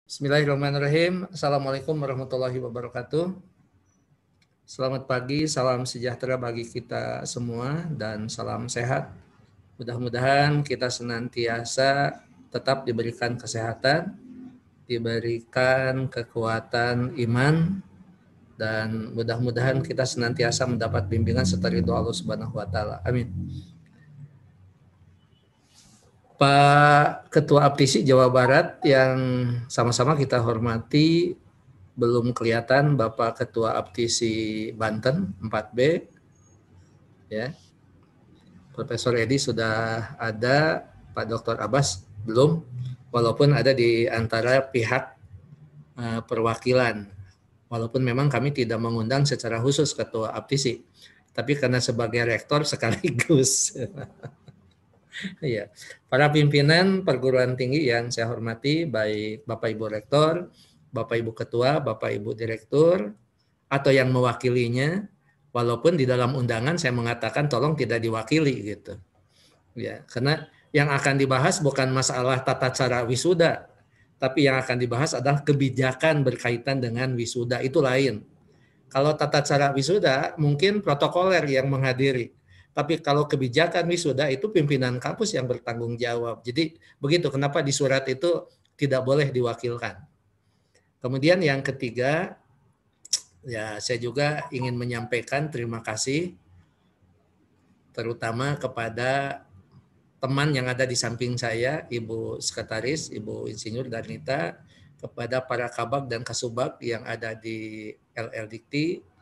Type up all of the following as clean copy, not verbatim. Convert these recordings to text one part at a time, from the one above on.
Bismillahirrahmanirrahim. Assalamualaikum warahmatullahi wabarakatuh. Selamat pagi, salam sejahtera bagi kita semua dan salam sehat. Mudah-mudahan kita senantiasa tetap diberikan kesehatan, diberikan kekuatan iman, dan mudah-mudahan kita senantiasa mendapat bimbingan serta ridho Allah Subhanahu wa taala. Amin. Pak Ketua Aptisi Jawa Barat yang sama-sama kita hormati, belum kelihatan Bapak Ketua Aptisi Banten 4B, ya. Profesor Edi sudah ada, Pak Dr. Abbas belum, walaupun ada di antara pihak perwakilan. Walaupun memang kami tidak mengundang secara khusus Ketua Aptisi, tapi karena sebagai rektor sekaligus. Iya, para pimpinan perguruan tinggi yang saya hormati, baik Bapak Ibu Rektor, Bapak Ibu Ketua, Bapak Ibu Direktur, atau yang mewakilinya, walaupun di dalam undangan saya mengatakan tolong tidak diwakili gitu. Ya, karena yang akan dibahas bukan masalah tata cara wisuda, tapi yang akan dibahas adalah kebijakan berkaitan dengan wisuda, itu lain. Kalau tata cara wisuda mungkin protokoler yang menghadiri. Tapi kalau kebijakan wisuda itu pimpinan kampus yang bertanggung jawab. Jadi begitu, kenapa di surat itu tidak boleh diwakilkan. Kemudian yang ketiga, ya saya juga ingin menyampaikan terima kasih terutama kepada teman yang ada di samping saya, Ibu Sekretaris, Ibu Insinyur Darnita, kepada para kabag dan kasubag yang ada di LL Dikti,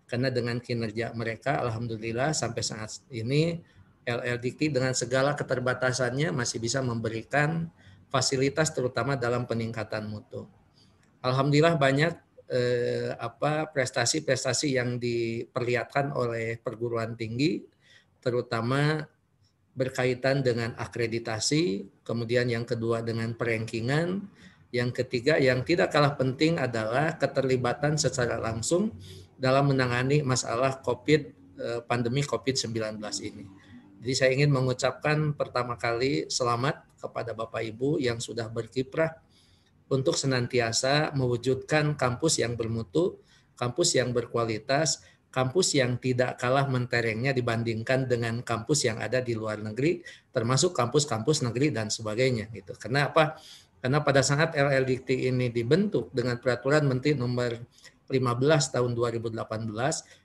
karena dengan kinerja mereka, alhamdulillah sampai saat ini LL Dikti dengan segala keterbatasannya masih bisa memberikan fasilitas terutama dalam peningkatan mutu. Alhamdulillah banyak prestasi-prestasi yang diperlihatkan oleh perguruan tinggi, terutama berkaitan dengan akreditasi, kemudian yang kedua dengan perankingan, yang ketiga yang tidak kalah penting adalah keterlibatan secara langsung dalam menangani masalah pandemi COVID-19 ini. Jadi saya ingin mengucapkan pertama kali selamat kepada Bapak Ibu yang sudah berkiprah untuk senantiasa mewujudkan kampus yang bermutu, kampus yang berkualitas, kampus yang tidak kalah menterengnya dibandingkan dengan kampus yang ada di luar negeri, termasuk kampus-kampus negeri dan sebagainya. Gitu. Kenapa? Karena pada saat LL Dikti ini dibentuk dengan peraturan Menteri nomor 15 tahun 2018,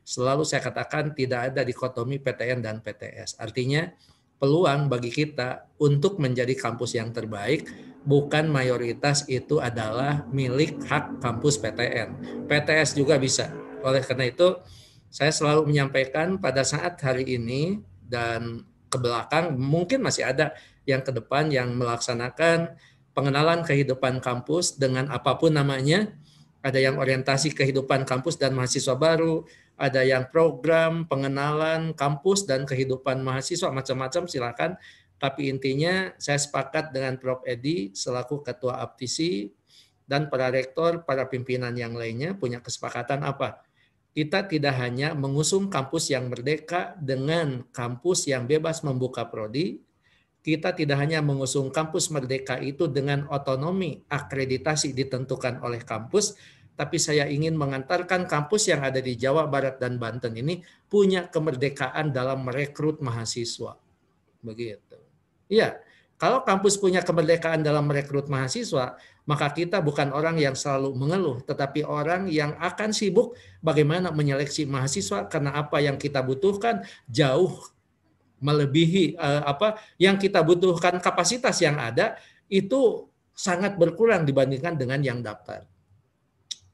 selalu saya katakan tidak ada dikotomi PTN dan PTS. Artinya peluang bagi kita untuk menjadi kampus yang terbaik bukan mayoritas itu adalah milik hak kampus PTN. PTS juga bisa. Oleh karena itu, saya selalu menyampaikan pada saat hari ini dan ke belakang mungkin masih ada yang ke depan yang melaksanakan pengenalan kehidupan kampus dengan apapun namanya. Ada yang orientasi kehidupan kampus dan mahasiswa baru, ada yang program pengenalan kampus dan kehidupan mahasiswa, macam-macam silakan. Tapi intinya saya sepakat dengan Prof. Edi selaku Ketua Aptisi dan para rektor, para pimpinan yang lainnya punya kesepakatan apa? Kita tidak hanya mengusung kampus yang merdeka dengan kampus yang bebas membuka prodi, kita tidak hanya mengusung kampus merdeka itu dengan otonomi akreditasi ditentukan oleh kampus, tapi saya ingin mengantarkan kampus yang ada di Jawa Barat dan Banten ini punya kemerdekaan dalam merekrut mahasiswa. Begitu. Iya, kalau kampus punya kemerdekaan dalam merekrut mahasiswa, maka kita bukan orang yang selalu mengeluh, tetapi orang yang akan sibuk bagaimana menyeleksi mahasiswa karena apa yang kita butuhkan jauh melebihi yang kita butuhkan, kapasitas yang ada itu sangat berkurang dibandingkan dengan yang daftar.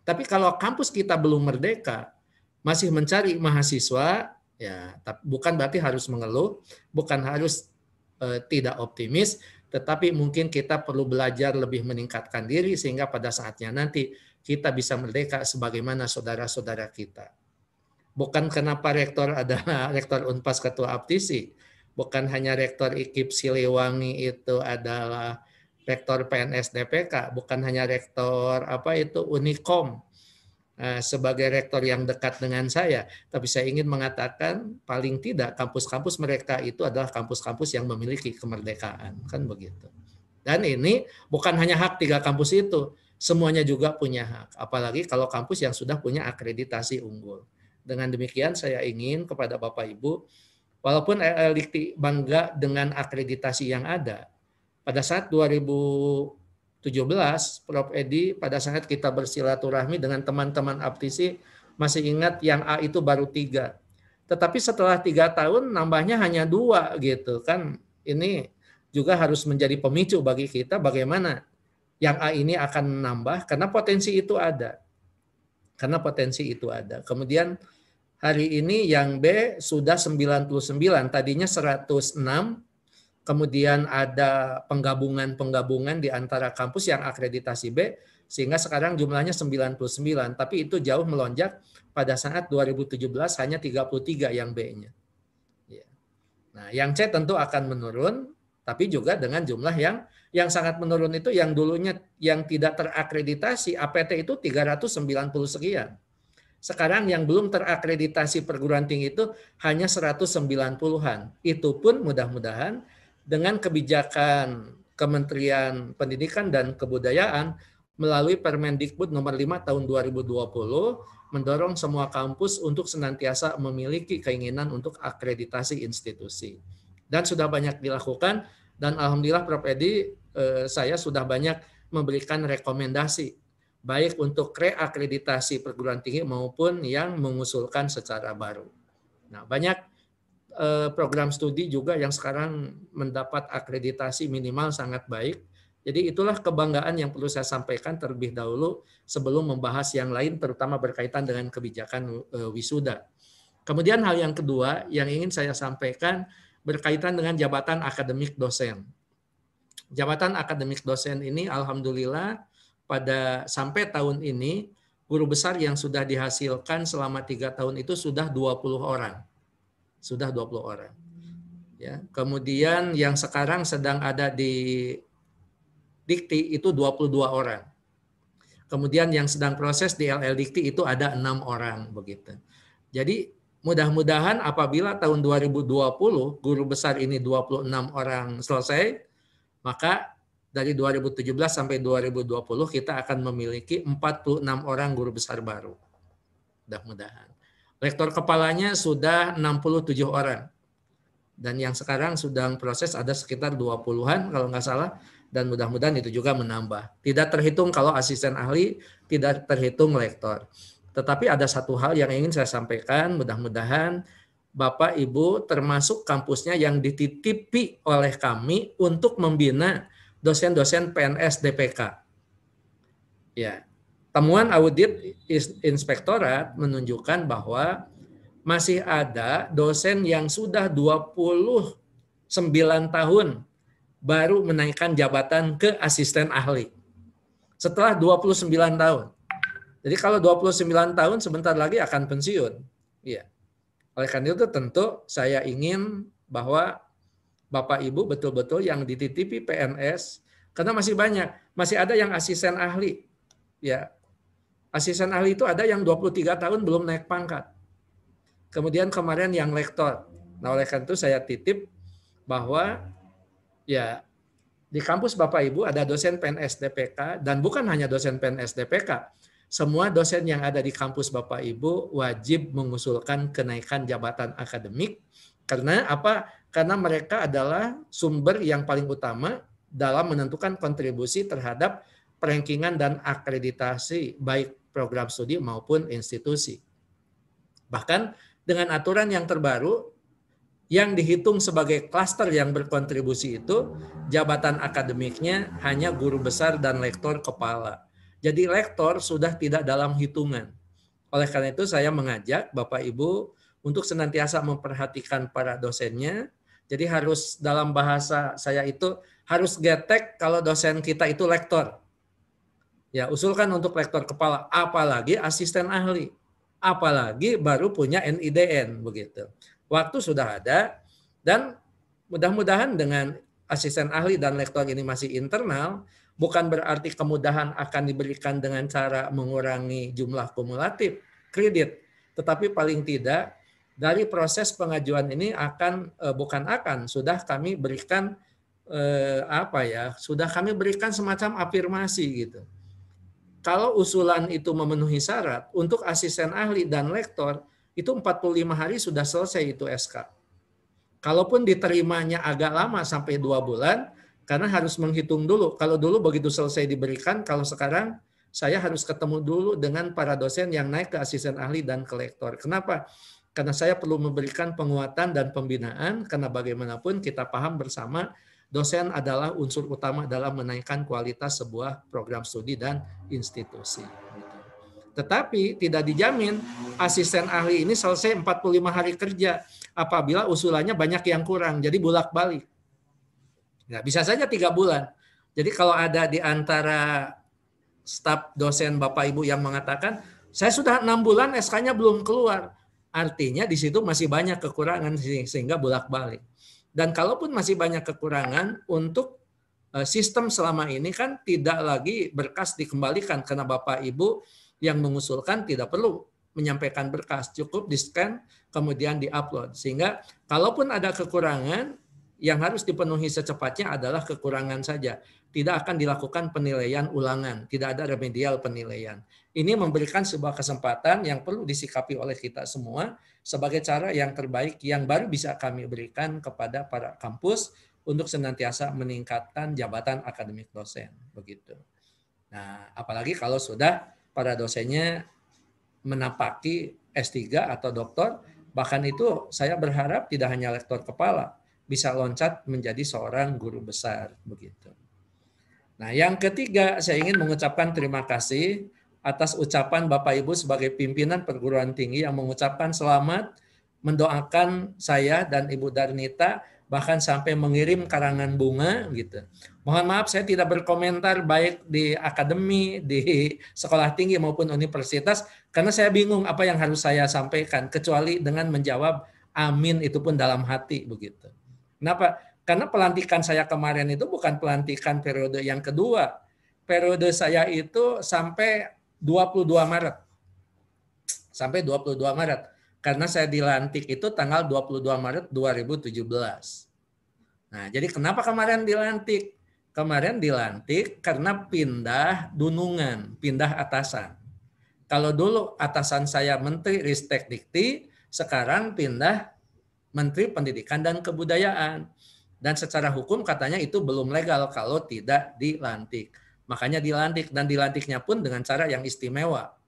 Tapi kalau kampus kita belum merdeka, masih mencari mahasiswa, ya bukan berarti harus mengeluh, bukan harus tidak optimis, tetapi mungkin kita perlu belajar lebih meningkatkan diri sehingga pada saatnya nanti kita bisa merdeka sebagaimana saudara-saudara kita. Bukan kenapa rektor adalah rektor Unpas Ketua Aptisi, bukan hanya rektor IKIP Siliwangi itu adalah rektor PNS DPK, bukan hanya rektor Unikom sebagai rektor yang dekat dengan saya, tapi saya ingin mengatakan paling tidak kampus-kampus mereka itu adalah kampus-kampus yang memiliki kemerdekaan, kan begitu. Dan ini bukan hanya hak 3 kampus itu, semuanya juga punya hak. Apalagi kalau kampus yang sudah punya akreditasi unggul. Dengan demikian saya ingin kepada Bapak Ibu, walaupun LLDikti bangga dengan akreditasi yang ada, pada saat 2017, Prof. Edi, pada saat kita bersilaturahmi dengan teman-teman Aptisi, masih ingat yang A itu baru 3. Tetapi setelah 3 tahun nambahnya hanya 2 gitu kan. Ini juga harus menjadi pemicu bagi kita bagaimana yang A ini akan menambah karena potensi itu ada. Karena potensi itu ada. Kemudian hari ini yang B sudah 99, tadinya 106. Kemudian ada penggabungan-penggabungan di antara kampus yang akreditasi B, sehingga sekarang jumlahnya 99, tapi itu jauh melonjak pada saat 2017 hanya 33 yang B-nya. Nah, yang C tentu akan menurun, tapi juga dengan jumlah yang sangat menurun itu yang dulunya yang tidak terakreditasi, APT itu 390 sekian. Sekarang yang belum terakreditasi perguruan tinggi itu hanya 190-an. Itu pun mudah-mudahan dengan kebijakan Kementerian Pendidikan dan Kebudayaan melalui Permendikbud nomor 5 tahun 2020 mendorong semua kampus untuk senantiasa memiliki keinginan untuk akreditasi institusi. Dan sudah banyak dilakukan dan alhamdulillah Prof. Edi, saya sudah banyak memberikan rekomendasi baik untuk reakreditasi perguruan tinggi maupun yang mengusulkan secara baru. Nah, banyak program studi juga yang sekarang mendapat akreditasi minimal sangat baik. Jadi itulah kebanggaan yang perlu saya sampaikan terlebih dahulu sebelum membahas yang lain terutama berkaitan dengan kebijakan wisuda. Kemudian hal yang kedua yang ingin saya sampaikan berkaitan dengan jabatan akademik dosen. Jabatan akademik dosen ini alhamdulillah pada sampai tahun ini guru besar yang sudah dihasilkan selama 3 tahun itu sudah 20 orang. Sudah 20 orang. Ya, kemudian yang sekarang sedang ada di Dikti itu 22 orang. Kemudian yang sedang proses di LL Dikti itu ada 6 orang begitu. Jadi mudah-mudahan apabila tahun 2020 guru besar ini 26 orang selesai, maka dari 2017 sampai 2020 kita akan memiliki 46 orang guru besar baru. Mudah-mudahan. Rektor kepalanya sudah 67 orang. Dan yang sekarang sedang proses ada sekitar 20-an kalau nggak salah. Dan mudah-mudahan itu juga menambah. Tidak terhitung kalau asisten ahli, tidak terhitung lektor. Tetapi ada satu hal yang ingin saya sampaikan, mudah-mudahan Bapak Ibu termasuk kampusnya yang dititipi oleh kami untuk membina dosen-dosen PNS DPK. Ya, temuan audit inspektorat menunjukkan bahwa masih ada dosen yang sudah 29 tahun baru menaikkan jabatan ke asisten ahli. Setelah 29 tahun. Jadi kalau 29 tahun sebentar lagi akan pensiun. Ya. Oleh karena itu tentu saya ingin bahwa Bapak Ibu betul-betul yang dititipi PNS, karena masih banyak, masih ada yang asisten ahli. Ya, asisten ahli itu ada yang 23 tahun belum naik pangkat. Kemudian kemarin yang lektor. Nah, oleh karena itu saya titip bahwa ya di kampus Bapak Ibu ada dosen PNS DPK dan bukan hanya dosen PNS DPK. Semua dosen yang ada di kampus Bapak Ibu wajib mengusulkan kenaikan jabatan akademik. Karena apa? Karena mereka adalah sumber yang paling utama dalam menentukan kontribusi terhadap perankingan dan akreditasi baik program studi maupun institusi. Bahkan dengan aturan yang terbaru yang dihitung sebagai klaster yang berkontribusi itu jabatan akademiknya hanya guru besar dan lektor kepala. Jadi lektor sudah tidak dalam hitungan. Oleh karena itu saya mengajak Bapak Ibu untuk senantiasa memperhatikan para dosennya. Jadi harus dalam bahasa saya itu harus getek kalau dosen kita itu lektor. Ya, usulkan untuk lektor kepala, apalagi asisten ahli. Apalagi baru punya NIDN begitu. Waktu sudah ada dan mudah-mudahan dengan asisten ahli dan lektor ini masih internal, bukan berarti kemudahan akan diberikan dengan cara mengurangi jumlah kumulatif kredit, tetapi paling tidak dari proses pengajuan ini sudah kami berikan sudah kami berikan semacam afirmasi gitu. kalau usulan itu memenuhi syarat, untuk asisten ahli dan lektor, itu 45 hari sudah selesai itu SK. Kalaupun diterimanya agak lama sampai 2 bulan, karena harus menghitung dulu. Kalau dulu begitu selesai diberikan, kalau sekarang saya harus ketemu dulu dengan para dosen yang naik ke asisten ahli dan ke lektor. Kenapa? Karena saya perlu memberikan penguatan dan pembinaan, karena bagaimanapun kita paham bersama, dosen adalah unsur utama dalam menaikkan kualitas sebuah program studi dan institusi. Tetapi tidak dijamin asisten ahli ini selesai 45 hari kerja apabila usulannya banyak yang kurang. Jadi bolak-balik. Ya, bisa saja 3 bulan. Jadi kalau ada di antara staf dosen Bapak Ibu yang mengatakan, saya sudah 6 bulan SK-nya belum keluar. Artinya di situ masih banyak kekurangan sehingga bolak-balik. Dan kalaupun masih banyak kekurangan, untuk sistem selama ini kan tidak lagi berkas dikembalikan karena Bapak Ibu yang mengusulkan tidak perlu menyampaikan berkas, cukup di-scan kemudian di-upload. Sehingga kalaupun ada kekurangan, yang harus dipenuhi secepatnya adalah kekurangan saja. Tidak akan dilakukan penilaian ulangan, tidak ada remedial penilaian. Ini memberikan sebuah kesempatan yang perlu disikapi oleh kita semua sebagai cara yang terbaik yang baru bisa kami berikan kepada para kampus untuk senantiasa meningkatkan jabatan akademik dosen. Begitu. Nah, apalagi kalau sudah para dosennya menapaki S3 atau doktor, bahkan itu saya berharap tidak hanya lektor kepala, bisa loncat menjadi seorang guru besar. Begitu. Nah, yang ketiga, saya ingin mengucapkan terima kasih atas ucapan Bapak Ibu sebagai pimpinan perguruan tinggi yang mengucapkan selamat, mendoakan saya dan Ibu Darnita, bahkan sampai mengirim karangan bunga gitu. Mohon maaf saya tidak berkomentar baik di akademi, di sekolah tinggi maupun universitas, karena saya bingung apa yang harus saya sampaikan, kecuali dengan menjawab amin itu pun dalam hati begitu. Kenapa? Karena pelantikan saya kemarin itu bukan pelantikan periode yang kedua. Periode saya itu sampai 22 Maret. Sampai 22 Maret. Karena saya dilantik itu tanggal 22 Maret 2017. Nah, jadi kenapa kemarin dilantik? Kemarin dilantik karena pindah dunungan, pindah atasan. Kalau dulu atasan saya Menteri Ristek Dikti, sekarang pindah Menteri Pendidikan dan Kebudayaan. Dan secara hukum katanya itu belum legal kalau tidak dilantik. Makanya dilantik, dan dilantiknya pun dengan cara yang istimewa.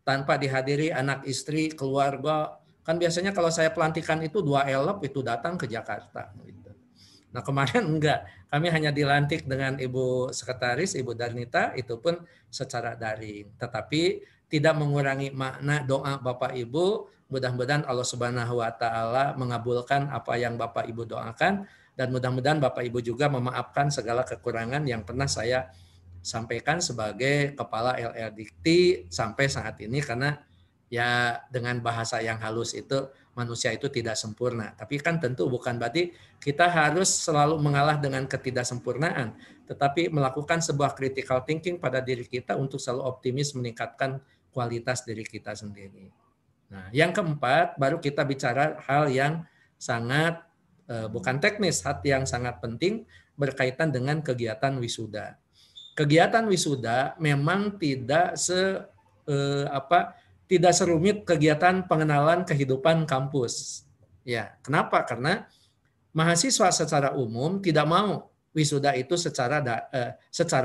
Tanpa dihadiri anak istri, keluarga. Kan biasanya kalau saya pelantikan itu 2 elep itu datang ke Jakarta. Nah kemarin enggak. Kami hanya dilantik dengan Ibu Sekretaris, Ibu Darnita, itu pun secara daring. Tetapi tidak mengurangi makna doa Bapak Ibu. Mudah-mudahan Allah Subhanahu wa Ta'ala mengabulkan apa yang Bapak Ibu doakan. Dan mudah-mudahan Bapak Ibu juga memaafkan segala kekurangan yang pernah saya sampaikan sebagai Kepala LL Dikti sampai saat ini, karena ya dengan bahasa yang halus itu manusia itu tidak sempurna. Tapi kan tentu bukan berarti kita harus selalu mengalah dengan ketidaksempurnaan, tetapi melakukan sebuah critical thinking pada diri kita untuk selalu optimis meningkatkan kualitas diri kita sendiri. Nah, yang keempat baru kita bicara hal yang sangat bukan teknis, hal yang sangat penting berkaitan dengan kegiatan wisuda. Kegiatan wisuda memang tidak tidak serumit kegiatan pengenalan kehidupan kampus. Ya, kenapa? Karena mahasiswa secara umum tidak mau wisuda itu secara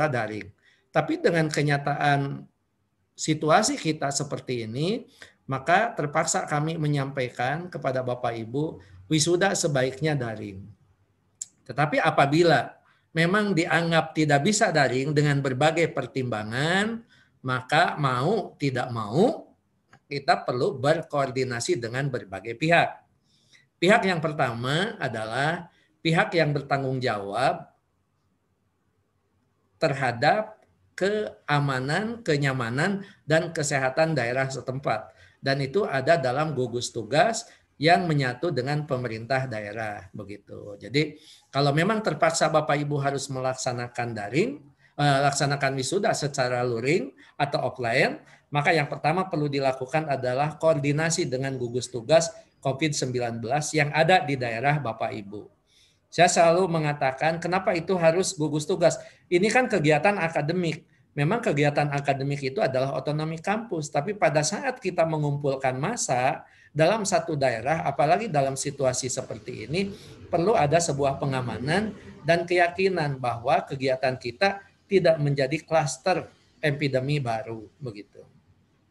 daring. Tapi dengan kenyataan situasi kita seperti ini, maka terpaksa kami menyampaikan kepada Bapak Ibu, wisuda sebaiknya daring. Tetapi apabila memang dianggap tidak bisa daring dengan berbagai pertimbangan, maka mau tidak mau kita perlu berkoordinasi dengan berbagai pihak. Pihak yang pertama adalah pihak yang bertanggung jawab terhadap keamanan, kenyamanan, dan kesehatan daerah setempat. Dan itu ada dalam gugus tugas yang menyatu dengan pemerintah daerah. Begitu. Jadi kalau memang terpaksa Bapak Ibu harus melaksanakan daring, laksanakan wisuda secara luring atau offline, maka yang pertama perlu dilakukan adalah koordinasi dengan gugus tugas COVID-19 yang ada di daerah Bapak Ibu. Saya selalu mengatakan kenapa itu harus gugus tugas. Ini kan kegiatan akademik. memang kegiatan akademik itu adalah otonomi kampus, tapi pada saat kita mengumpulkan massa dalam satu daerah, apalagi dalam situasi seperti ini, perlu ada sebuah pengamanan dan keyakinan bahwa kegiatan kita tidak menjadi klaster epidemi baru begitu.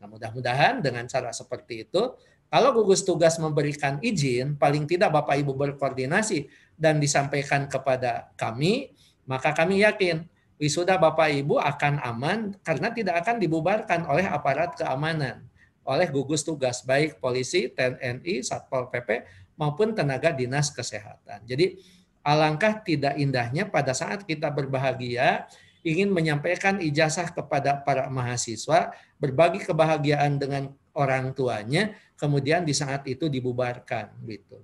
Nah, mudah-mudahan dengan cara seperti itu, kalau gugus tugas memberikan izin, paling tidak Bapak Ibu berkoordinasi dan disampaikan kepada kami, maka kami yakin wisuda Bapak Ibu akan aman karena tidak akan dibubarkan oleh aparat keamanan, oleh gugus tugas baik polisi, TNI, Satpol PP maupun tenaga dinas kesehatan. Jadi alangkah tidak indahnya pada saat kita berbahagia ingin menyampaikan ijazah kepada para mahasiswa, berbagi kebahagiaan dengan orang tuanya, kemudian di saat itu dibubarkan gitu.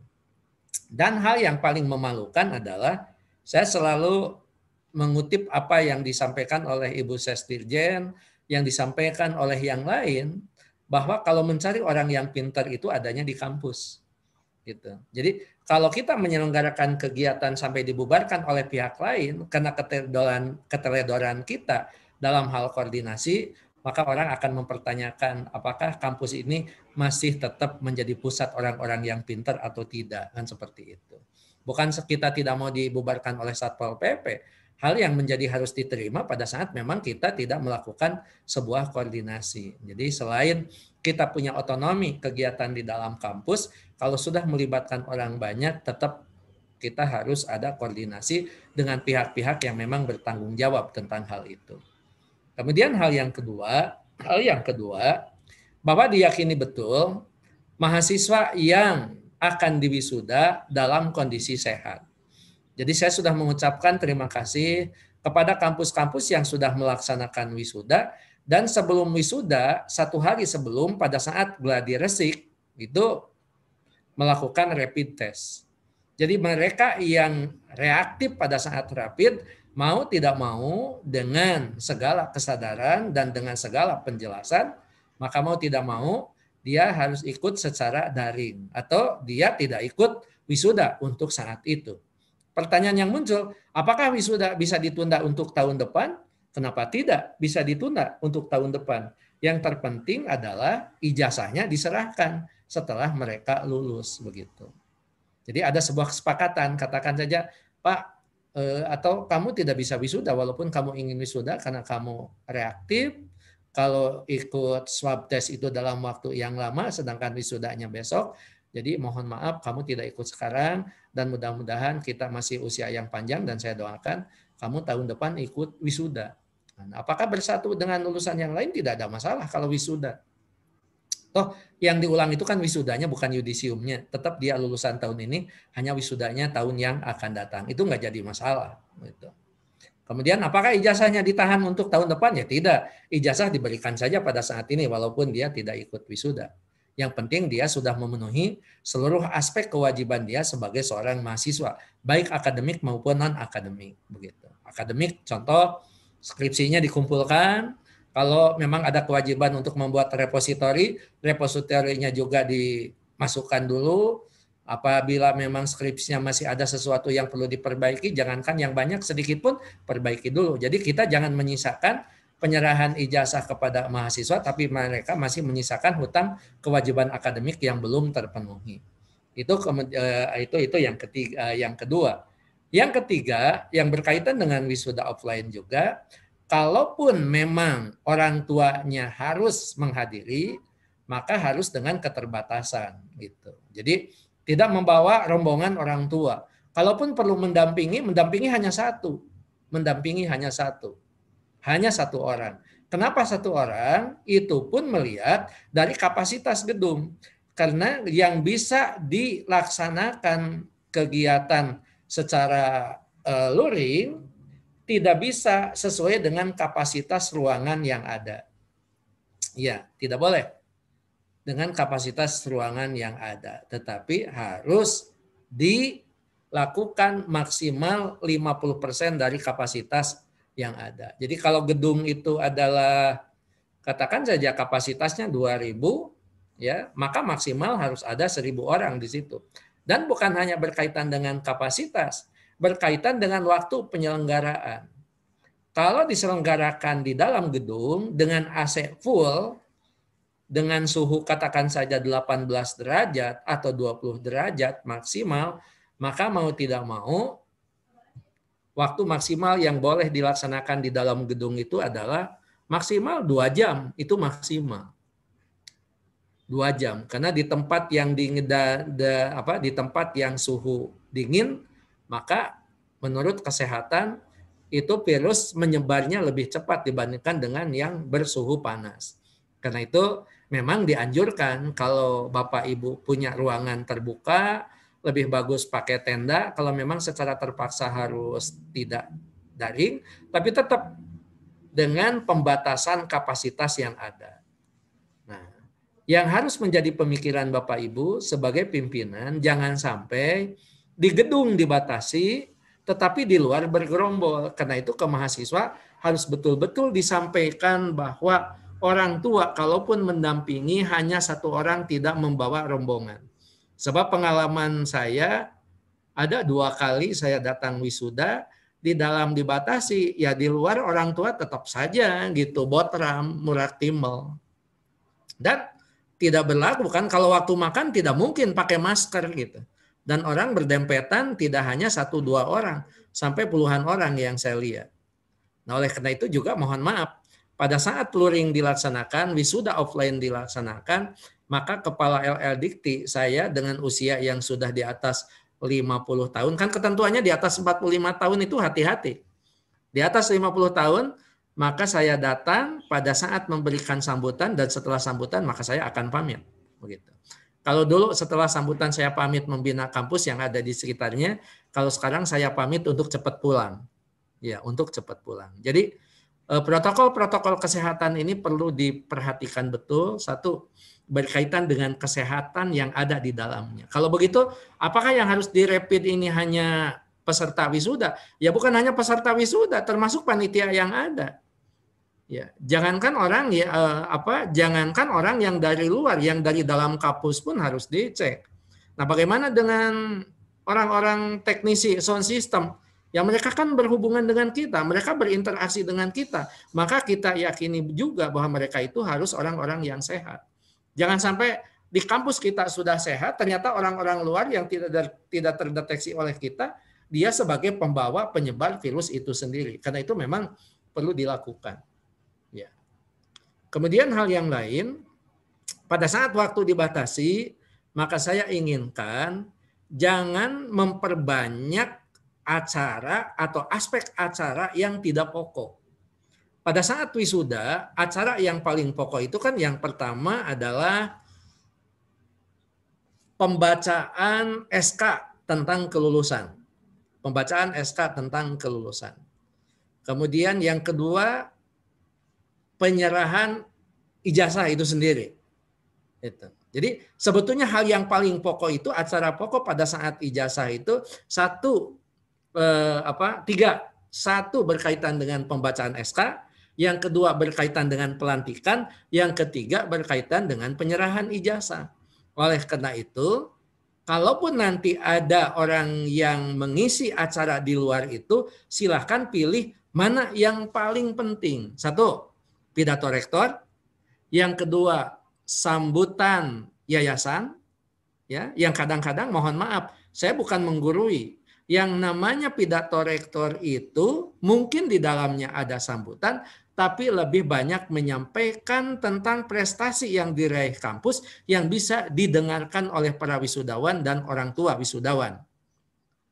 Dan hal yang paling memalukan adalah saya selalu mengutip apa yang disampaikan oleh Ibu Sesdirjen, yang disampaikan oleh yang lain, bahwa kalau mencari orang yang pintar itu adanya di kampus. Gitu. Jadi kalau kita menyelenggarakan kegiatan sampai dibubarkan oleh pihak lain karena keteledoran kita dalam hal koordinasi, maka orang akan mempertanyakan apakah kampus ini masih tetap menjadi pusat orang-orang yang pintar atau tidak, kan seperti itu. Bukan kita tidak mau dibubarkan oleh Satpol PP, hal yang menjadi harus diterima pada saat memang kita tidak melakukan sebuah koordinasi. Jadi selain kita punya otonomi kegiatan di dalam kampus, kalau sudah melibatkan orang banyak, tetap kita harus ada koordinasi dengan pihak-pihak yang memang bertanggung jawab tentang hal itu. Kemudian hal yang kedua, bahwa diyakini betul mahasiswa yang akan diwisuda dalam kondisi sehat. Jadi saya sudah mengucapkan terima kasih kepada kampus-kampus yang sudah melaksanakan wisuda, dan sebelum wisuda, 1 hari sebelum pada saat gladi resik itu melakukan rapid test. Jadi mereka yang reaktif pada saat rapid, mau tidak mau dengan segala kesadaran dan dengan segala penjelasan, maka mau tidak mau dia harus ikut secara daring atau dia tidak ikut wisuda untuk saat itu. Pertanyaan yang muncul, apakah wisuda bisa ditunda untuk tahun depan? Kenapa tidak bisa ditunda untuk tahun depan? Yang terpenting adalah ijazahnya diserahkan setelah mereka lulus begitu. Jadi ada sebuah kesepakatan, katakan saja, Pak, atau kamu tidak bisa wisuda walaupun kamu ingin wisuda karena kamu reaktif. Kalau ikut swab test itu dalam waktu yang lama, sedangkan wisudanya besok. Jadi mohon maaf kamu tidak ikut sekarang dan mudah-mudahan kita masih usia yang panjang dan saya doakan kamu tahun depan ikut wisuda. Nah, apakah bersatu dengan lulusan yang lain? Tidak ada masalah kalau wisuda. Toh yang diulang itu kan wisudanya bukan yudisiumnya. Tetap dia lulusan tahun ini, hanya wisudanya tahun yang akan datang. Itu nggak jadi masalah. Gitu. Kemudian apakah ijazahnya ditahan untuk tahun depan? Ya tidak. Ijazah diberikan saja pada saat ini walaupun dia tidak ikut wisuda. Yang penting dia sudah memenuhi seluruh aspek kewajiban dia sebagai seorang mahasiswa, baik akademik maupun non-akademik. Begitu. Akademik, contoh skripsinya dikumpulkan. Kalau memang ada kewajiban untuk membuat repositori, repositorinya juga dimasukkan dulu. Apabila memang skripsinya masih ada sesuatu yang perlu diperbaiki, jangankan yang banyak, sedikit pun perbaiki dulu. Jadi kita jangan menyisakan penyerahan ijazah kepada mahasiswa, tapi mereka masih menyisakan hutang kewajiban akademik yang belum terpenuhi. Itu yang ketiga, yang kedua. Yang ketiga, yang berkaitan dengan wisuda offline juga, kalaupun memang orang tuanya harus menghadiri, maka harus dengan keterbatasan gitu. Jadi tidak membawa rombongan orang tua. Kalaupun perlu mendampingi hanya satu. Mendampingi hanya satu. Hanya satu orang. Kenapa satu orang? Itu pun melihat dari kapasitas gedung. Karena yang bisa dilaksanakan kegiatan secara luring tidak bisa sesuai dengan kapasitas ruangan yang ada. Ya, tidak boleh dengan kapasitas ruangan yang ada. Tetapi harus dilakukan maksimal 50% dari kapasitas yang ada. Jadi kalau gedung itu adalah, katakan saja kapasitasnya 2.000, ya, maka maksimal harus ada 1.000 orang di situ. Dan bukan hanya berkaitan dengan kapasitas, berkaitan dengan waktu penyelenggaraan. Kalau diselenggarakan di dalam gedung dengan AC full, dengan suhu katakan saja 18 derajat atau 20 derajat maksimal, maka mau tidak mau, waktu maksimal yang boleh dilaksanakan di dalam gedung itu adalah maksimal 2 jam, itu maksimal. 2 jam, karena di tempat yang di tempat yang suhu dingin, maka menurut kesehatan itu virus menyebarnya lebih cepat dibandingkan dengan yang bersuhu panas. Karena itu memang dianjurkan kalau Bapak Ibu punya ruangan terbuka, lebih bagus pakai tenda kalau memang secara terpaksa harus tidak daring, tapi tetap dengan pembatasan kapasitas yang ada. Nah, yang harus menjadi pemikiran Bapak Ibu sebagai pimpinan, jangan sampai di gedung dibatasi, tetapi di luar bergerombol. Karena itu ke mahasiswa harus betul-betul disampaikan bahwa orang tua kalaupun mendampingi hanya satu orang, tidak membawa rombongan. Sebab pengalaman saya ada 2 kali saya datang wisuda, di dalam dibatasi, ya di luar orang tua tetap saja gitu, botram, muraktimel. Dan tidak berlaku kan kalau waktu makan tidak mungkin pakai masker gitu. Dan orang berdempetan tidak hanya 1-2 orang, sampai puluhan orang yang saya lihat. Nah, oleh karena itu juga mohon maaf, pada saat luring dilaksanakan, wisuda offline dilaksanakan, maka kepala LL Dikti saya dengan usia yang sudah di atas 50 tahun, kan ketentuannya di atas 45 tahun itu hati-hati. Di atas 50 tahun, maka saya datang pada saat memberikan sambutan dan setelah sambutan maka saya akan pamit. Begitu. Kalau dulu setelah sambutan saya pamit membina kampus yang ada di sekitarnya, kalau sekarang saya pamit untuk cepat pulang. Ya, untuk cepat pulang. Jadi protokol-protokol kesehatan ini perlu diperhatikan betul. Satu, berkaitan dengan kesehatan yang ada di dalamnya. Kalau begitu, apakah yang harus direpit ini hanya peserta wisuda? Ya bukan hanya peserta wisuda, termasuk panitia yang ada. Ya, jangankan orang jangankan orang yang dari luar, yang dari dalam kampus pun harus dicek. Nah, bagaimana dengan orang-orang teknisi sound system? Ya mereka kan berhubungan dengan kita, mereka berinteraksi dengan kita, maka kita yakini juga bahwa mereka itu harus orang-orang yang sehat. Jangan sampai di kampus kita sudah sehat, ternyata orang-orang luar yang tidak terdeteksi oleh kita, dia sebagai pembawa penyebar virus itu sendiri. Karena itu memang perlu dilakukan. Ya. Kemudian hal yang lain, pada saat waktu dibatasi, maka saya inginkan jangan memperbanyak acara atau aspek acara yang tidak pokok. Pada saat wisuda, acara yang paling pokok itu kan yang pertama adalah pembacaan SK tentang kelulusan. Pembacaan SK tentang kelulusan. Kemudian yang kedua, penyerahan ijazah itu sendiri. Jadi sebetulnya hal yang paling pokok itu, acara pokok pada saat ijazah itu tiga. Satu berkaitan dengan pembacaan SK, yang kedua berkaitan dengan pelantikan, yang ketiga berkaitan dengan penyerahan ijazah. Oleh karena itu, kalaupun nanti ada orang yang mengisi acara di luar itu, silahkan pilih mana yang paling penting. Satu, pidato rektor. Yang kedua, sambutan yayasan. Ya, yang kadang-kadang mohon maaf, saya bukan menggurui. Yang namanya pidato rektor itu mungkin di dalamnya ada sambutan, tapi lebih banyak menyampaikan tentang prestasi yang diraih kampus yang bisa didengarkan oleh para wisudawan dan orang tua wisudawan.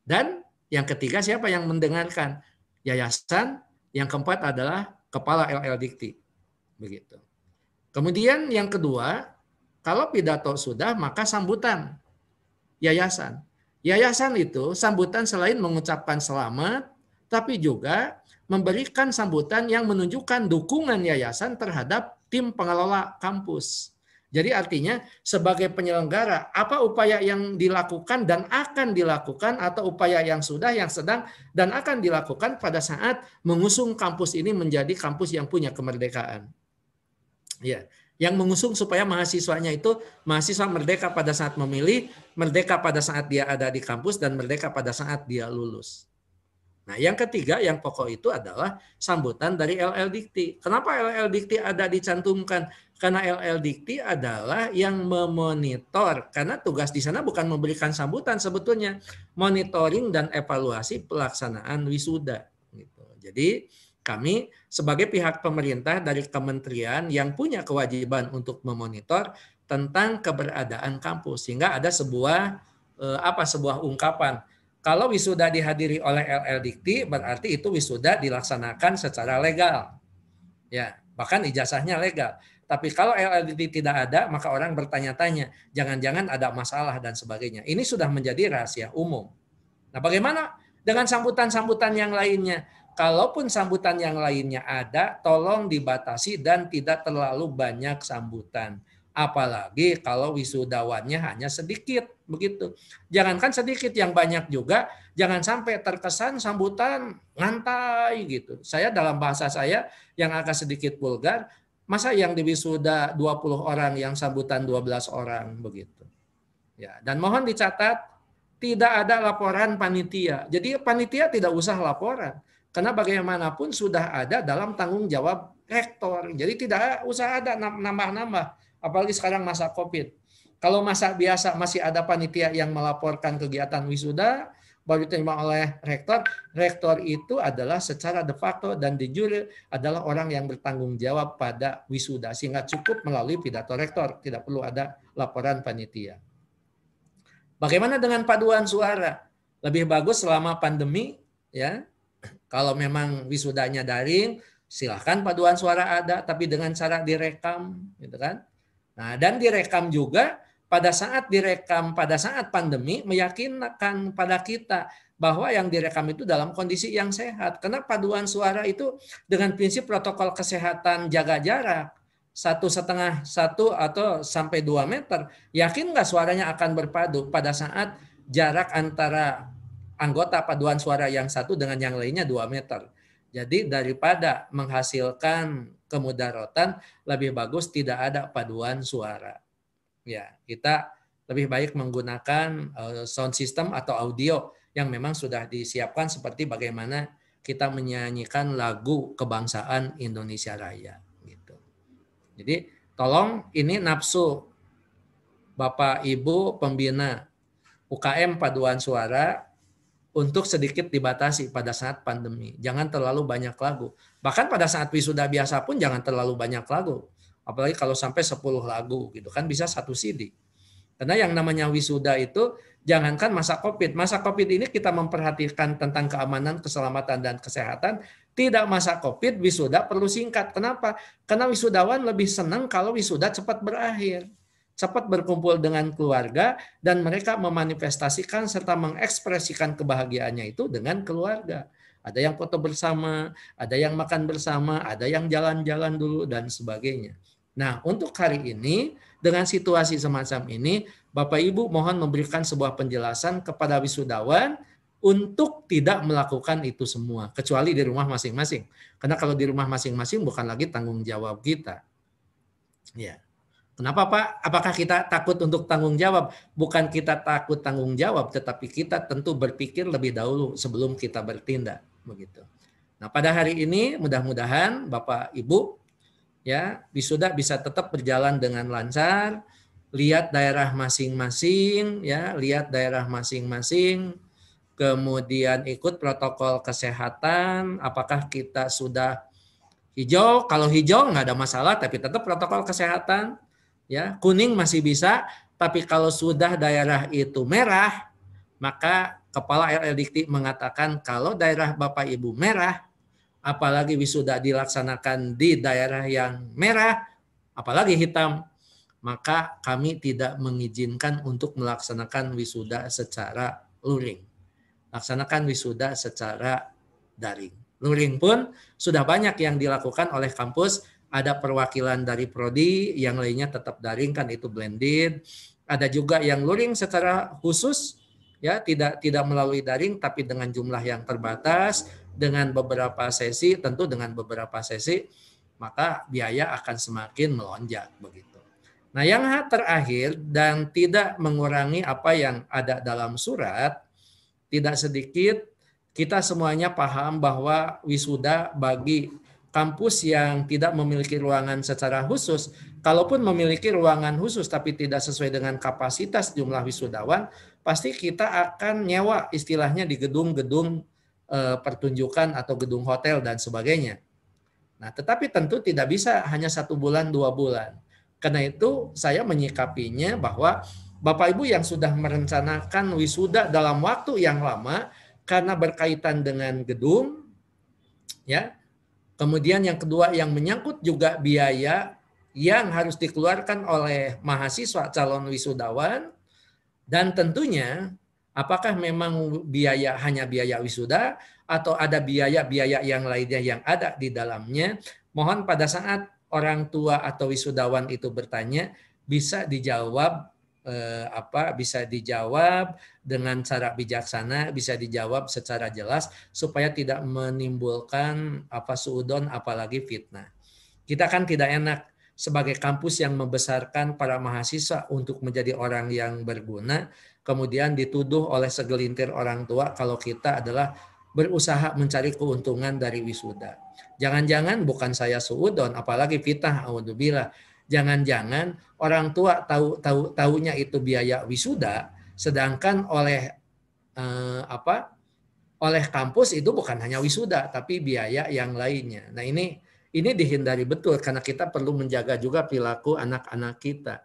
Dan yang ketiga, siapa yang mendengarkan? Yayasan. Yang keempat adalah kepala LL Dikti. Begitu. Kemudian yang kedua, kalau pidato sudah, maka sambutan yayasan. Yayasan itu sambutan selain mengucapkan selamat, tapi juga memberikan sambutan yang menunjukkan dukungan yayasan terhadap tim pengelola kampus. Jadi artinya sebagai penyelenggara, apa upaya yang dilakukan dan akan dilakukan, atau upaya yang sudah, yang sedang, dan akan dilakukan pada saat mengusung kampus ini menjadi kampus yang punya kemerdekaan. Ya, yang mengusung supaya mahasiswanya itu mahasiswa merdeka pada saat memilih, merdeka pada saat dia ada di kampus, dan merdeka pada saat dia lulus. Nah, yang ketiga, yang pokok itu adalah sambutan dari LL Dikti. Kenapa LL Dikti ada dicantumkan? Karena LL Dikti adalah yang memonitor, karena tugas di sana bukan memberikan sambutan sebetulnya, monitoring dan evaluasi pelaksanaan wisuda. Gitu. Jadi kami sebagai pihak pemerintah dari kementerian yang punya kewajiban untuk memonitor tentang keberadaan kampus, sehingga ada sebuah ungkapan. Kalau wisuda dihadiri oleh LL Dikti, berarti itu wisuda dilaksanakan secara legal. Ya, bahkan ijazahnya legal. Tapi kalau LL Dikti tidak ada, maka orang bertanya-tanya, jangan-jangan ada masalah dan sebagainya. Ini sudah menjadi rahasia umum. Nah, bagaimana dengan sambutan-sambutan yang lainnya? Kalaupun sambutan yang lainnya ada, tolong dibatasi dan tidak terlalu banyak sambutan. Apalagi kalau wisudawannya hanya sedikit, begitu. Jangankan sedikit, yang banyak juga, jangan sampai terkesan sambutan ngantai gitu. Saya dalam bahasa saya yang agak sedikit vulgar, masa yang di wisuda 20 orang, yang sambutan 12 orang begitu. Ya, dan mohon dicatat, tidak ada laporan panitia. Jadi panitia tidak usah laporan. Karena bagaimanapun sudah ada dalam tanggung jawab rektor. Jadi tidak usah ada nambah-nambah. Apalagi sekarang masa COVID. Kalau masa biasa masih ada panitia yang melaporkan kegiatan wisuda, baru diterima oleh rektor. Rektor itu adalah secara de facto dan de jure adalah orang yang bertanggung jawab pada wisuda. Sehingga cukup melalui pidato rektor. Tidak perlu ada laporan panitia. Bagaimana dengan paduan suara? Lebih bagus selama pandemi, ya. Kalau memang wisudanya daring, silahkan paduan suara ada, tapi dengan cara direkam, gitu kan? Nah, dan direkam juga pada saat pandemi meyakinkan pada kita bahwa yang direkam itu dalam kondisi yang sehat. Karena paduan suara itu dengan prinsip protokol kesehatan jaga jarak 1,5 atau sampai 2 meter, yakin nggak suaranya akan berpadu pada saat jarak antara anggota paduan suara yang satu dengan yang lainnya 2 meter. Jadi daripada menghasilkan kemudaratan, lebih bagus tidak ada paduan suara. Ya, kita lebih baik menggunakan sound system atau audio yang memang sudah disiapkan seperti bagaimana kita menyanyikan lagu kebangsaan Indonesia Raya. Jadi tolong ini nafsu Bapak Ibu pembina UKM paduan suara untuk sedikit dibatasi pada saat pandemi. Jangan terlalu banyak lagu. Bahkan pada saat wisuda biasa pun jangan terlalu banyak lagu. Apalagi kalau sampai 10 lagu gitu kan bisa 1 CD. Karena yang namanya wisuda itu jangankan masa COVID. Masa COVID ini kita memperhatikan tentang keamanan, keselamatan, dan kesehatan. Tidak masa COVID, wisuda perlu singkat. Kenapa? Karena wisudawan lebih senang kalau wisuda cepat berakhir. Cepat berkumpul dengan keluarga dan mereka memanifestasikan serta mengekspresikan kebahagiaannya itu dengan keluarga. Ada yang foto bersama, ada yang makan bersama, ada yang jalan-jalan dulu, dan sebagainya. Nah, untuk hari ini, dengan situasi semacam ini, Bapak Ibu mohon memberikan sebuah penjelasan kepada wisudawan untuk tidak melakukan itu semua, kecuali di rumah masing-masing. Karena kalau di rumah masing-masing bukan lagi tanggung jawab kita. Ya. Kenapa Pak? Apakah kita takut untuk tanggung jawab? Bukan kita takut tanggung jawab, tetapi kita tentu berpikir lebih dahulu sebelum kita bertindak. Begitu. Nah, pada hari ini mudah-mudahan Bapak Ibu ya wisuda bisa tetap berjalan dengan lancar. Lihat daerah masing-masing, ya, lihat daerah masing-masing. Kemudian ikut protokol kesehatan. Apakah kita sudah hijau? Kalau hijau nggak ada masalah, tapi tetap protokol kesehatan. Ya, kuning masih bisa, tapi kalau sudah daerah itu merah, maka Kepala LL Dikti mengatakan kalau daerah Bapak Ibu merah, apalagi wisuda dilaksanakan di daerah yang merah, apalagi hitam, maka kami tidak mengizinkan untuk melaksanakan wisuda secara luring. Laksanakan wisuda secara daring. Luring pun sudah banyak yang dilakukan oleh kampus, ada perwakilan dari prodi, yang lainnya tetap daring kan itu blended. Ada juga yang luring secara khusus, ya tidak melalui daring tapi dengan jumlah yang terbatas, dengan beberapa sesi, tentu dengan beberapa sesi, maka biaya akan semakin melonjak begitu. Nah, yang terakhir dan tidak mengurangi apa yang ada dalam surat, tidak sedikit kita semuanya paham bahwa wisuda bagi kampus yang tidak memiliki ruangan secara khusus, kalaupun memiliki ruangan khusus tapi tidak sesuai dengan kapasitas jumlah wisudawan, pasti kita akan nyewa istilahnya di gedung-gedung pertunjukan atau gedung hotel dan sebagainya. Nah, tetapi tentu tidak bisa hanya 1 bulan, 2 bulan. Karena itu saya menyikapinya bahwa Bapak Ibu yang sudah merencanakan wisuda dalam waktu yang lama karena berkaitan dengan gedung, ya. Kemudian yang kedua yang menyangkut juga biaya yang harus dikeluarkan oleh mahasiswa calon wisudawan, dan tentunya apakah memang biaya hanya biaya wisuda atau ada biaya-biaya yang lainnya yang ada di dalamnya. Mohon pada saat orang tua atau wisudawan itu bertanya bisa dijawab bisa dijawab dengan cara bijaksana, bisa dijawab secara jelas supaya tidak menimbulkan suudon apalagi fitnah. Kita kan tidak enak sebagai kampus yang membesarkan para mahasiswa untuk menjadi orang yang berguna, kemudian dituduh oleh segelintir orang tua kalau kita adalah berusaha mencari keuntungan dari wisuda. Jangan-jangan bukan saya suudon, apalagi fitnah, audzubillah. Jangan-jangan orang tua tahunya itu biaya wisuda, sedangkan oleh oleh kampus itu bukan hanya wisuda tapi biaya yang lainnya. Nah, ini dihindari betul karena kita perlu menjaga juga perilaku anak-anak kita.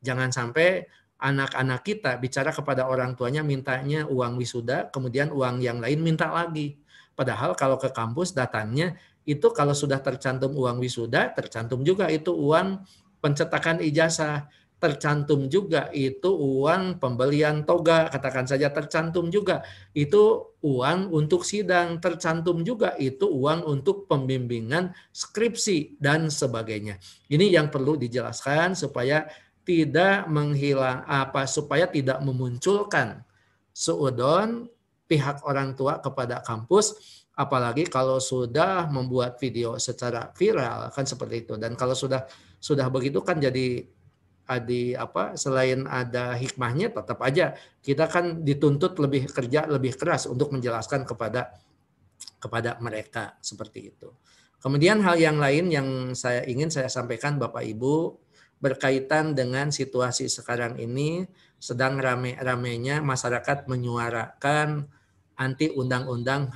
Jangan sampai anak-anak kita bicara kepada orang tuanya mintanya uang wisuda, kemudian uang yang lain minta lagi. Padahal kalau ke kampus datangnya itu kalau sudah tercantum uang wisuda, tercantum juga itu uang pencetakan ijazah, tercantum juga itu uang pembelian toga, katakan saja tercantum juga itu uang untuk sidang, tercantum juga itu uang untuk pembimbingan skripsi dan sebagainya. Ini yang perlu dijelaskan supaya tidak supaya tidak memunculkan suudon pihak orang tua kepada kampus, apalagi kalau sudah membuat video secara viral kan seperti itu. Dan kalau sudah begitu kan jadi selain ada hikmahnya tetap aja kita kan dituntut kerja lebih keras untuk menjelaskan kepada mereka seperti itu. Kemudian hal yang lain yang ingin saya sampaikan Bapak Ibu berkaitan dengan situasi sekarang ini sedang rame-ramenya masyarakat menyuarakan anti undang-undang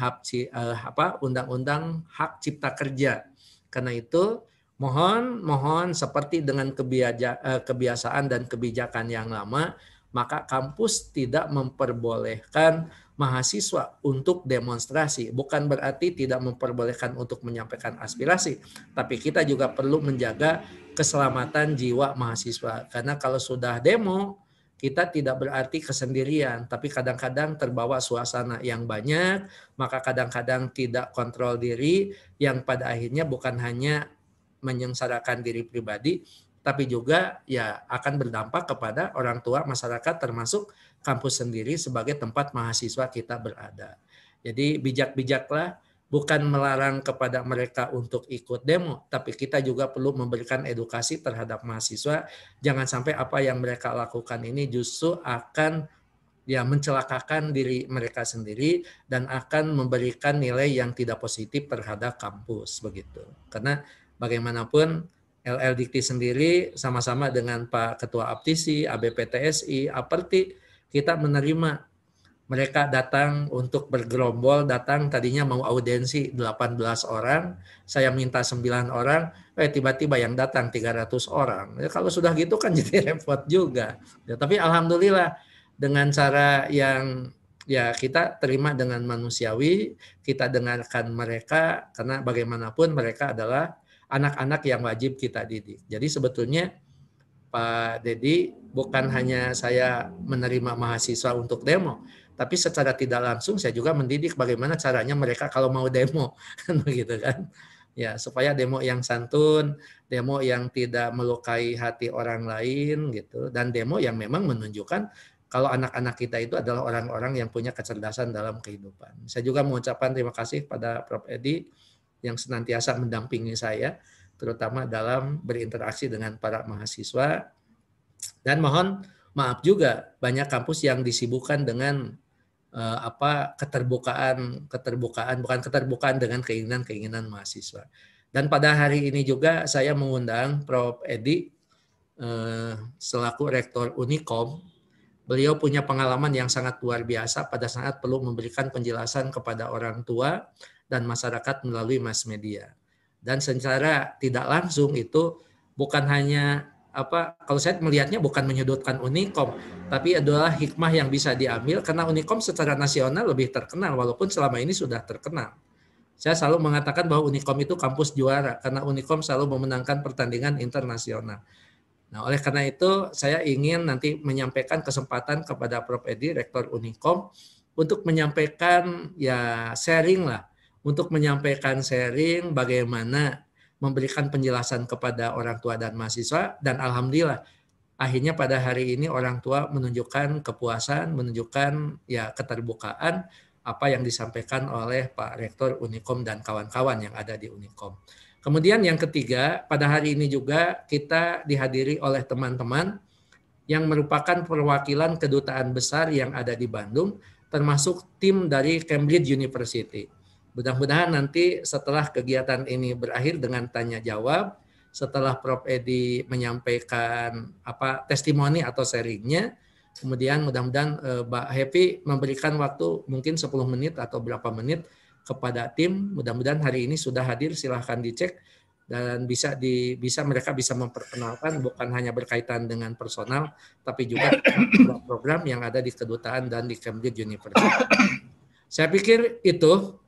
undang-undang hak cipta kerja. Karena itu mohon seperti dengan kebiasaan dan kebijakan yang lama, maka kampus tidak memperbolehkan mahasiswa untuk demonstrasi. Bukan berarti tidak memperbolehkan untuk menyampaikan aspirasi, tapi kita juga perlu menjaga keselamatan jiwa mahasiswa. Karena kalau sudah demo, kita tidak berarti kesendirian, tapi kadang-kadang terbawa suasana yang banyak, maka kadang-kadang tidak kontrol diri, yang pada akhirnya bukan hanya menyengsarakan diri pribadi, tapi juga ya akan berdampak kepada orang tua masyarakat termasuk kampus sendiri sebagai tempat mahasiswa kita berada. Jadi bijak-bijaklah, bukan melarang kepada mereka untuk ikut demo, tapi kita juga perlu memberikan edukasi terhadap mahasiswa. Jangan sampai apa yang mereka lakukan ini justru akan mencelakakan diri mereka sendiri dan akan memberikan nilai yang tidak positif terhadap kampus begitu. Karena bagaimanapun LL Dikti sendiri sama-sama dengan Pak Ketua Aptisi, ABPTSI, Aperti, kita menerima mereka datang untuk bergerombol, datang tadinya mau audiensi 18 orang, saya minta 9 orang, tiba-tiba yang datang 300 orang. Ya, kalau sudah gitu kan jadi repot juga. Ya, tapi alhamdulillah dengan cara yang kita terima dengan manusiawi, kita dengarkan mereka karena bagaimanapun mereka adalah anak-anak yang wajib kita didik. Jadi sebetulnya Pak Dedi, bukan hanya saya menerima mahasiswa untuk demo, tapi secara tidak langsung saya juga mendidik bagaimana caranya mereka kalau mau demo, kan begitu kan? Ya, supaya demo yang santun, demo yang tidak melukai hati orang lain gitu, dan demo yang memang menunjukkan kalau anak-anak kita itu adalah orang-orang yang punya kecerdasan dalam kehidupan. Saya juga mengucapkan terima kasih pada Prof. Edi yang senantiasa mendampingi saya, terutama dalam berinteraksi dengan para mahasiswa. Dan mohon maaf juga banyak kampus yang disibukkan dengan bukan keterbukaan dengan keinginan mahasiswa. Dan pada hari ini juga saya mengundang Prof. Edi selaku Rektor Unikom. Beliau punya pengalaman yang sangat luar biasa pada saat perlu memberikan penjelasan kepada orang tua dan masyarakat melalui mass media. Dan secara tidak langsung itu bukan hanya kalau saya melihatnya bukan menyudutkan Unikom, tapi adalah hikmah yang bisa diambil karena Unikom secara nasional lebih terkenal walaupun selama ini sudah terkenal. Saya selalu mengatakan bahwa Unikom itu kampus juara karena Unikom selalu memenangkan pertandingan internasional. Nah, oleh karena itu saya ingin nanti menyampaikan kesempatan kepada Prof. Edi, Rektor Unikom, untuk menyampaikan sharing bagaimana memberikan penjelasan kepada orang tua dan mahasiswa, dan alhamdulillah akhirnya pada hari ini orang tua menunjukkan kepuasan, menunjukkan keterbukaan apa yang disampaikan oleh Pak Rektor Unikom dan kawan-kawan yang ada di Unikom. Kemudian yang ketiga, pada hari ini juga kita dihadiri oleh teman-teman yang merupakan perwakilan kedutaan besar yang ada di Bandung, termasuk tim dari Cambridge University. Mudah-mudahan nanti setelah kegiatan ini berakhir dengan tanya jawab, setelah Prof. Edi menyampaikan testimoni atau sharingnya, kemudian mudah-mudahan Mbak Happy memberikan waktu mungkin 10 menit atau berapa menit kepada tim. Mudah-mudahan hari ini sudah hadir, silahkan dicek dan mereka bisa memperkenalkan bukan hanya berkaitan dengan personal tapi juga program yang ada di kedutaan dan di Cambridge University. Saya pikir itu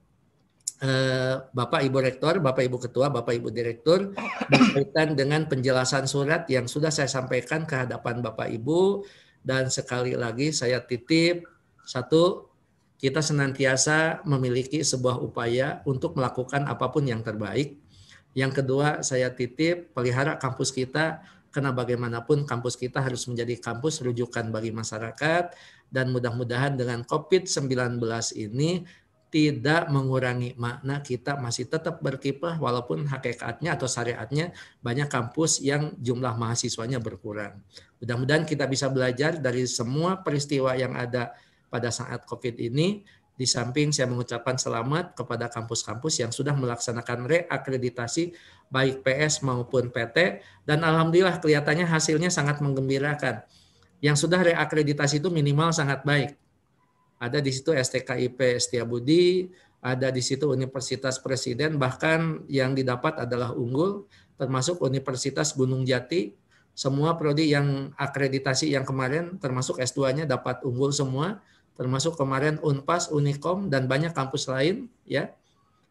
Bapak Ibu Rektor, Bapak Ibu Ketua, Bapak Ibu Direktur berkaitan dengan penjelasan surat yang sudah saya sampaikan ke hadapan Bapak Ibu, dan sekali lagi saya titip satu, kita senantiasa memiliki sebuah upaya untuk melakukan apapun yang terbaik. Yang kedua, saya titip pelihara kampus kita, karena bagaimanapun kampus kita harus menjadi kampus rujukan bagi masyarakat, dan mudah-mudahan dengan COVID-19 ini tidak mengurangi makna kita masih tetap berkiprah walaupun hakikatnya atau syariatnya banyak kampus yang jumlah mahasiswanya berkurang. Mudah-mudahan kita bisa belajar dari semua peristiwa yang ada pada saat COVID ini. Di samping saya mengucapkan selamat kepada kampus-kampus yang sudah melaksanakan reakreditasi baik PS maupun PT, dan alhamdulillah kelihatannya hasilnya sangat menggembirakan. Yang sudah reakreditasi itu minimal sangat baik. Ada di situ STKIP Setiabudi, ada di situ Universitas Presiden, bahkan yang didapat adalah unggul, termasuk Universitas Gunung Jati. Semua prodi yang akreditasi yang kemarin, termasuk S2-nya dapat unggul semua, termasuk kemarin Unpas, Unikom, dan banyak kampus lain. Ya,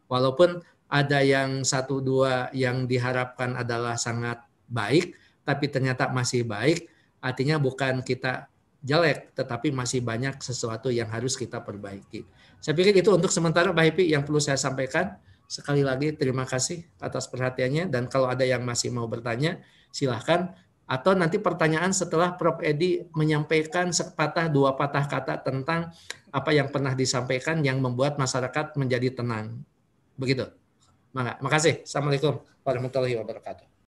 walaupun ada yang 1-2 yang diharapkan adalah sangat baik, tapi ternyata masih baik, artinya bukan kita jelek, tetapi masih banyak sesuatu yang harus kita perbaiki. Saya pikir itu untuk sementara Mbak Happy yang perlu saya sampaikan. Sekali lagi terima kasih atas perhatiannya, dan kalau ada yang masih mau bertanya silahkan, atau nanti pertanyaan setelah Prof. Edi menyampaikan sepatah 2 patah kata tentang apa yang pernah disampaikan yang membuat masyarakat menjadi tenang. Begitu. Makasih. Assalamualaikum warahmatullahi wabarakatuh.